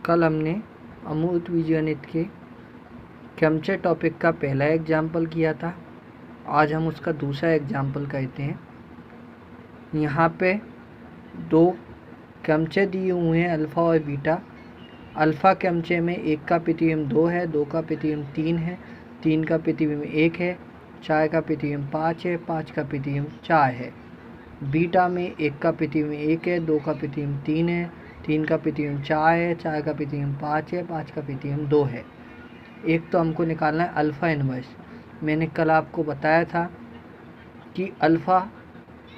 कल हमने अमूर्त बीजगणित के क्रमचय टॉपिक का पहला एग्जाम्पल किया था। आज हम उसका दूसरा एग्जाम्पल करते हैं। यहाँ पे दो क्रमचय दिए हुए हैं, अल्फ़ा और बीटा। अल्फ़ा क्रमचय में 1 का प्रतिबिंब 2 है, 2 का प्रतिबिंब 3 है, 3 का प्रतिबिंब 1 है, 4 का प्रतिबिंब 5 है, 5 का प्रतिबिंब 4 है। बीटा में 1 का प्रतिबिंब 1 है, 2 का प्रतिबिंब 3 है, 3 का प्रतिबिंब 4 है, 4 का प्रतिबिंब 5 है, 5 का प्रतिबिंब 2 है। एक तो हमको निकालना है अल्फ़ा इन्वर्स। मैंने कल आपको बताया था कि अल्फ़ा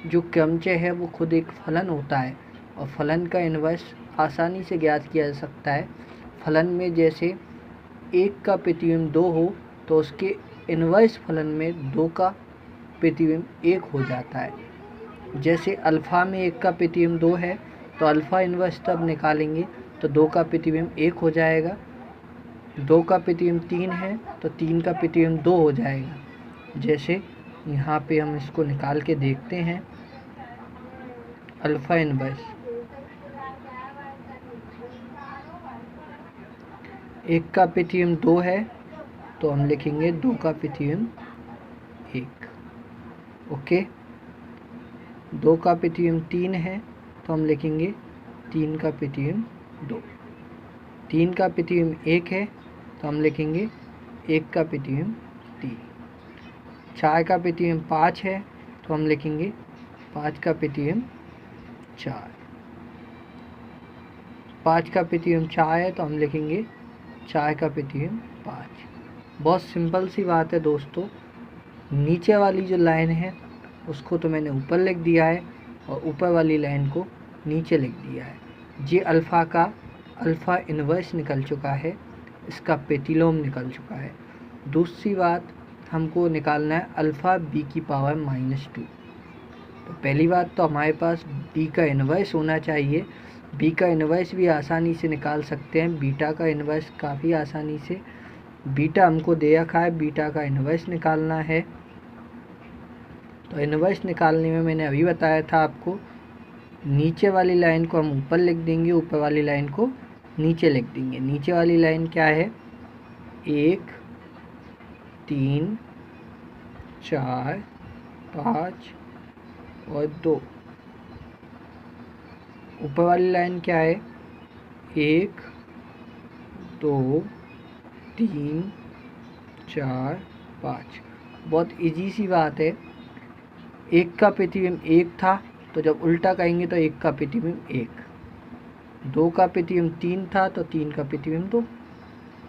जो क्रमचय है वो खुद एक फलन होता है और फलन का इन्वर्स आसानी से ज्ञात किया जा सकता है। फलन में जैसे 1 का प्रतिबिंब 2 हो तो उसके इन्वर्स फलन में 2 का प्रतिबिंब 1 हो जाता है। जैसे अल्फ़ा में 1 का प्रतिबिंब 2 है तो अल्फ़ा इन्वर्स तब निकालेंगे तो 2 का प्रतिबिंब 1 हो जाएगा। 2 का प्रतिबिंब 3 है तो 3 का प्रतिबिंब 2 हो जाएगा। जैसे यहाँ पे हम इसको निकाल के देखते हैं। अल्फ़ा इन्वर्स 1 का प्रतिबिंब 2 है तो हम लिखेंगे 2 का प्रतिबिंब 1। ओके। 2 का प्रतिबिंब 3 है तो हम लिखेंगे 3 का प्रतिबिंब 2। 3 का प्रतिबिंब 1 है तो हम लिखेंगे 1 का प्रतिबिंब 3। 4 का प्रतिबिंब 5 है तो हम लिखेंगे 5 का प्रतिबिंब 4। 5 का प्रतिबिंब 4 है तो हम लिखेंगे 4 का प्रतिबिंब 5। बहुत सिंपल सी बात है दोस्तों। नीचे वाली जो लाइन है उसको तो मैंने ऊपर लिख दिया है और ऊपर वाली लाइन को नीचे लिख दिया है। ये अल्फ़ा का अल्फ़ा इन्वर्स निकल चुका है, इसका प्रतिलोम निकल चुका है। दूसरी बात, हमको निकालना है अल्फ़ा b की पावर -2। तो पहली बात तो हमारे पास b का इन्वर्स होना चाहिए। b का इन्वर्स भी आसानी से निकाल सकते हैं, बीटा का इन्वर्स काफ़ी आसानी से। बीटा हमको दे रखा है, बीटा का इन्वर्स निकालना है। तो इन्वर्स निकालने में मैंने अभी बताया था आपको, नीचे वाली लाइन को हम ऊपर लिख देंगे, ऊपर वाली लाइन को नीचे लिख देंगे। नीचे वाली लाइन क्या है? 1 3 4 5 और 2। ऊपर वाली लाइन क्या है? 1 2 3 4 5। बहुत इजी सी बात है। 1 का प्रतिबिंब 1 था तो जब उल्टा कहेंगे तो 1 का प्रतिबिंब 1। 2 का प्रतिबिंब 3 था तो 3 का प्रतिबिंब 2।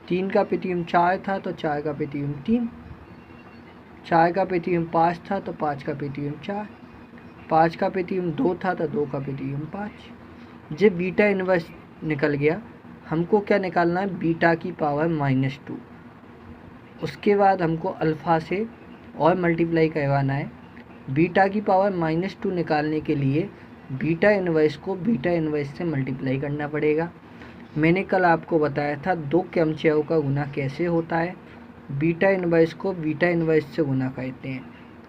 3 का प्रतिबिंब 4 था तो 4 का प्रतिबिंब 3। 4 का प्रतिबिंब 5 था तो 5 का प्रतिबिंब 4। 5 का प्रतिबिंब 2 था तो 2 का प्रतिबिंब 5। जब बीटा इन्वर्स निकल गया, हमको क्या निकालना है? बीटा की पावर -2। उसके बाद हमको अल्फ़ा से और मल्टीप्लाई करवाना है। बीटा की पावर -2 निकालने के लिए बीटा इन्वर्स को बीटा इन्वर्स से मल्टीप्लाई करना पड़ेगा। मैंने कल आपको बताया था दो क्रमचयों का गुना कैसे होता है। बीटा इन्वर्स को बीटा इन्वर्स से गुना करते हैं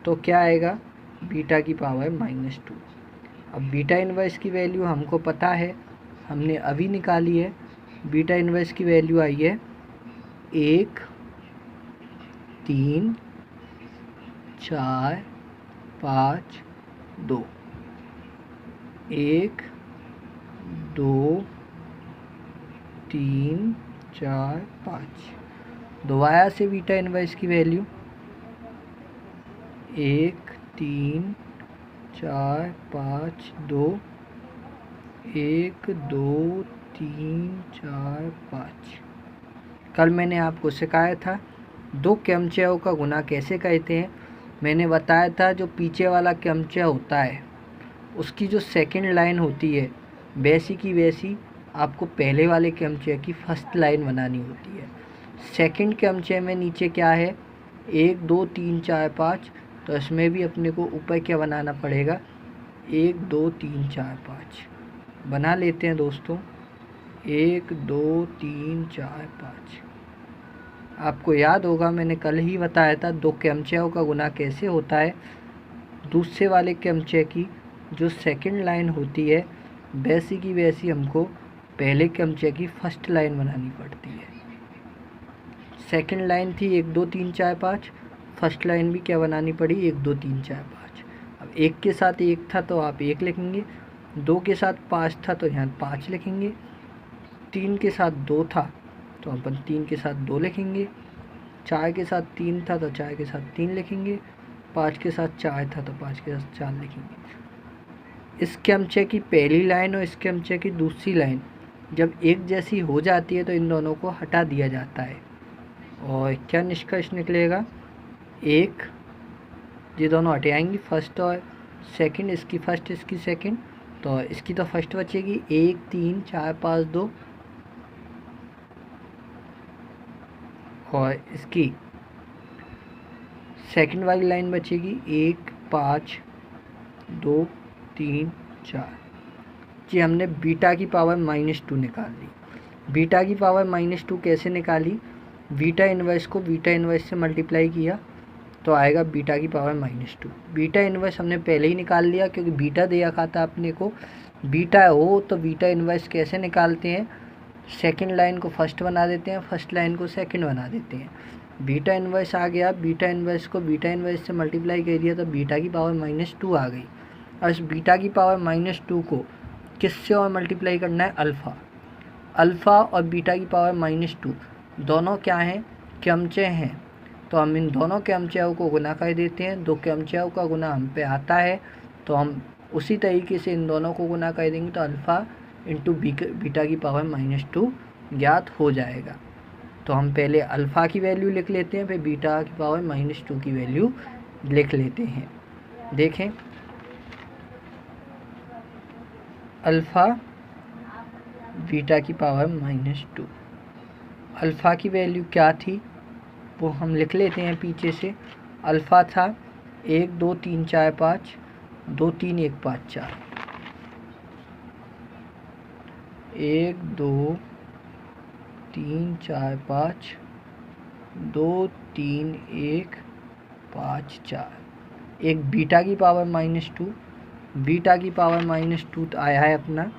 तो क्या आएगा? बीटा की पावर -2। अब बीटा इन्वर्स की वैल्यू हमको पता है, हमने अभी निकाली है। बीटा इन्वर्स की वैल्यू आई है 1 3 4 5 2। 1 2 3 4 5। दोबारा से बीटा इन्वर्स की वैल्यू 1 3 4 5 2। 1 2 3 4 5। कल मैंने आपको सिखाया था दो क्रमचयों का गुना कैसे करते हैं। मैंने बताया था जो पीछे वाला क्रमचय होता है उसकी जो सेकंड लाइन होती है वैसी की वैसी आपको पहले वाले क्रमचय की फर्स्ट लाइन बनानी होती है। सेकंड क्रमचय में नीचे क्या है? 1 2 3 4 5। तो इसमें भी अपने को ऊपर क्या बनाना पड़ेगा? 1 2 3 4 5 बना लेते हैं दोस्तों। 1 2 3 4 5। आपको याद होगा मैंने कल ही बताया था दो क्रमचयों का गुना कैसे होता है। दूसरे वाले क्रमचय की जो सेकंड लाइन होती है वैसी की वैसी हमको पहले क्रमचय की फर्स्ट लाइन बनानी पड़ती है। सेकंड लाइन थी 1 2 3 4 5, फर्स्ट लाइन भी क्या बनानी पड़ी 1 2 3 4 5। अब 1 के साथ 1 था तो आप 1 लिखेंगे, 2 के साथ 5 था तो यहाँ 5 लिखेंगे, 3 के साथ 2 था तो अपन 3 के साथ 2 लिखेंगे, 4 के साथ 3 था तो 4 के साथ 3 लिखेंगे, 5 के साथ 4 था तो 5 के साथ 4 लिखेंगे। इस क्रमचय की पहली लाइन और इस क्रमचय की दूसरी लाइन जब एक जैसी हो जाती है तो इन दोनों को हटा दिया जाता है और क्या निष्कर्ष निकलेगा, एक ये दोनों हटे आएंगी, फर्स्ट और सेकंड, इसकी फर्स्ट इसकी सेकंड, तो इसकी तो फर्स्ट बचेगी 1 3 4 5 2 और इसकी सेकंड वाली लाइन बचेगी 1 5 2 3 4। जी हमने बीटा की पावर -2 निकाल ली। बीटा की पावर -2 कैसे निकाली, बीटा इन्वर्स को बीटा इन्वर्स से मल्टीप्लाई किया तो आएगा बीटा की पावर -2। बीटा इन्वर्स हमने पहले ही निकाल लिया क्योंकि बीटा दे रखा था अपने को। बीटा हो तो बीटा इन्वर्स कैसे निकालते हैं, सेकंड लाइन को फर्स्ट बना देते हैं, फर्स्ट लाइन को सेकंड बना देते हैं। बीटा इन्वर्स आ गया, बीटा इन्वर्स को बीटा इन्वर्स से मल्टीप्लाई कर दिया तो बीटा की पावर -2 आ गई। और इस बीटा की पावर -2 को किससे और मल्टीप्लाई करना है, अल्फ़ा। अल्फ़ा और बीटा की पावर -2 दोनों क्या हैं, क्रमचय हैं, तो हम इन दोनों क्रमचयों को गुना कर देते हैं। दो क्रमचयों का गुना हम पे आता है तो हम उसी तरीके से इन दोनों को गुना कर देंगे तो अल्फ़ा इंटू बीटा की पावर -2 ज्ञात हो जाएगा। तो हम पहले अल्फ़ा की वैल्यू लिख लेते हैं, फिर बीटा की पावर -2 की वैल्यू लिख लेते हैं। देखें अल्फ़ा बीटा की पावर -2, अल्फ़ा की वैल्यू क्या थी वो हम लिख लेते हैं पीछे से। अल्फ़ा था 1 2 3 4 5 2 3 1 5 4, 1 2 3 4 5 2 3 1 5 4। एक बीटा की पावर -2, बीटा की पावर -2 आया है अपना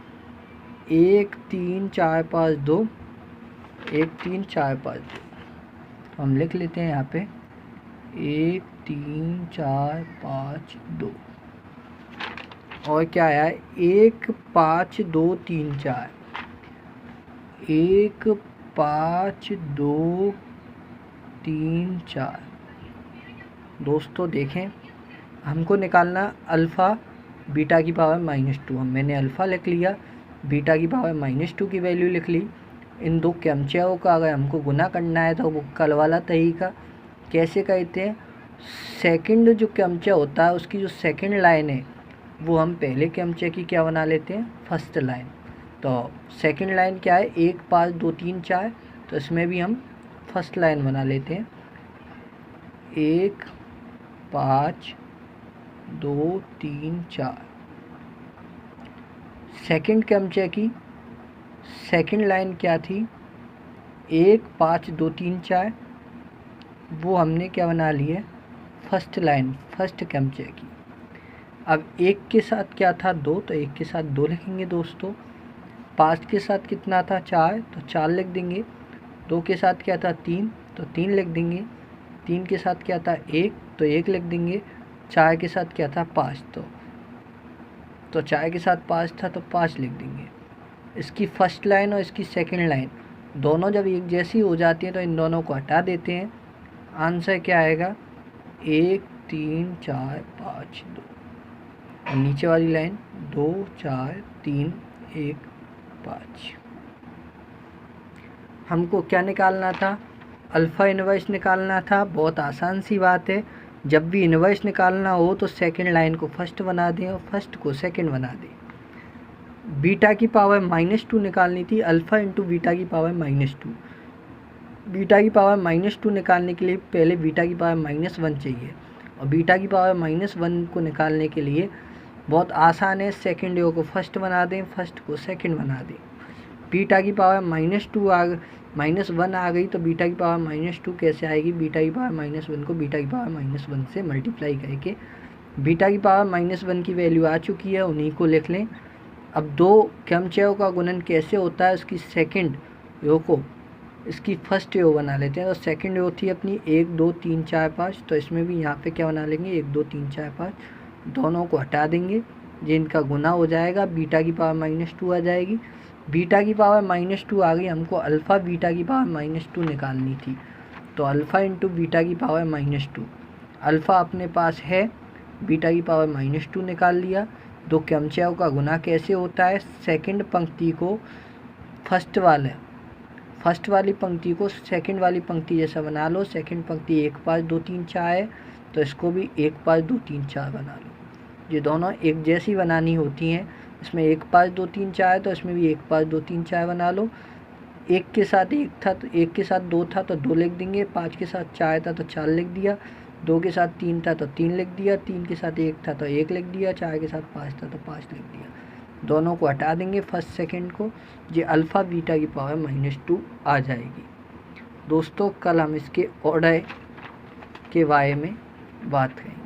1 3 4 5 2, 1 3 4 5 2। हम लिख लेते हैं यहाँ पे 1 3 4 5 2 और क्या आया है 1 5 2 3 4, 1 5 2 3 4। दोस्तों देखें हमको निकालना अल्फ़ा बीटा की पावर -2, मैंने अल्फ़ा लिख लिया, बीटा की पावर -2 की वैल्यू लिख ली। इन दो क्रमचयों का अगर हमको गुना करना है तो वो कल वाला तरीका कैसे करते हैं, सेकंड जो क्रमचय होता है उसकी जो सेकंड लाइन है वो हम पहले क्रमचय की क्या बना लेते हैं, फर्स्ट लाइन। तो सेकंड लाइन क्या है 1 5 2 3 4, तो इसमें भी हम फर्स्ट लाइन बना लेते हैं 1 5 2 3 4। सेकंड क्रमचय की सेकंड लाइन क्या थी 1 5 2 3 4, वो हमने क्या बना ली है फर्स्ट लाइन फर्स्ट क्रमचय की। अब 1 के साथ क्या था 2, तो 1 के साथ 2 लिखेंगे दोस्तों। 5 के साथ कितना था 4, तो 4 लिख देंगे। 2 के साथ क्या था 3, तो 3 लिख देंगे। 3 के साथ क्या था 1, तो 1 लिख देंगे। 4 के साथ क्या था 5, तो 4 के साथ 5 था तो 5 लिख देंगे। इसकी फर्स्ट लाइन और इसकी सेकंड लाइन दोनों जब एक जैसी हो जाती है तो इन दोनों को हटा देते हैं। आंसर क्या आएगा 1 3 4 5 2 और नीचे वाली लाइन 2 4 3 1 5। हमको क्या निकालना था, अल्फ़ा इन्वर्स निकालना था। बहुत आसान सी बात है, जब भी इन्वर्स निकालना हो तो सेकंड लाइन को फर्स्ट बना दें और फर्स्ट को सेकंड बना दें। बीटा की पावर -2 निकालनी थी, अल्फ़ा इंटू बीटा की पावर -2। बीटा की पावर -2 निकालने के लिए पहले बीटा की पावर -1 चाहिए और बीटा की पावर -1 को निकालने के लिए बहुत आसान है, सेकंड रो को फर्स्ट बना दें, फर्स्ट को सेकंड बना दें। बीटा की पावर -1 आ गई तो बीटा की पावर -2 कैसे आएगी, बीटा की पावर -1 को बीटा की पावर -1 से मल्टीप्लाई करके। बीटा की पावर -1 की वैल्यू आ चुकी है, उन्हीं को लिख लें। अब दो क्रमचयों का गुणन कैसे होता है, उसकी सेकंड रो को इसकी फर्स्ट रो बना लेते हैं। तो सेकंड रो थी अपनी 1 2 3 4 5, तो इसमें भी यहाँ पे क्या बना लेंगे 1 2 3 4 5, दोनों को हटा देंगे, जिनका गुना हो जाएगा, बीटा की पावर -2 आ जाएगी। बीटा की पावर -2 आ गई, हमको अल्फ़ा बीटा की पावर -2 निकालनी थी, तो अल्फ़ा इंटू बीटा की पावर -2, अल्फ़ा अपने पास है, बीटा की पावर -2 निकाल लिया। दो क्रमचयों का गुना कैसे होता है, सेकंड पंक्ति को फर्स्ट वाली पंक्ति को सेकंड वाली पंक्ति जैसा बना लो। सेकंड पंक्ति 1 5 2 3 4 है, तो इसको भी 1 5 2 3 4 बना लो। ये दोनों एक जैसी बनानी होती हैं, इसमें 1 5 2 3 4 है, तो इसमें भी 1 5 2 3 4 बना लो। 1 के साथ 1 था तो 1 के साथ 2 था तो 2 लिख देंगे, 5 के साथ 4 था तो 4 लिख दिया, 2 के साथ 3 था तो 3 लिख दिया, 3 के साथ 1 था तो 1 लिख दिया, 4 के साथ 5 था तो 5 लिख दिया। दोनों को हटा देंगे फर्स्ट सेकंड को, ये अल्फ़ा बीटा की पावर -2 आ जाएगी। दोस्तों कल हम इसके ऑर्डर के बारे में बात करेंगे।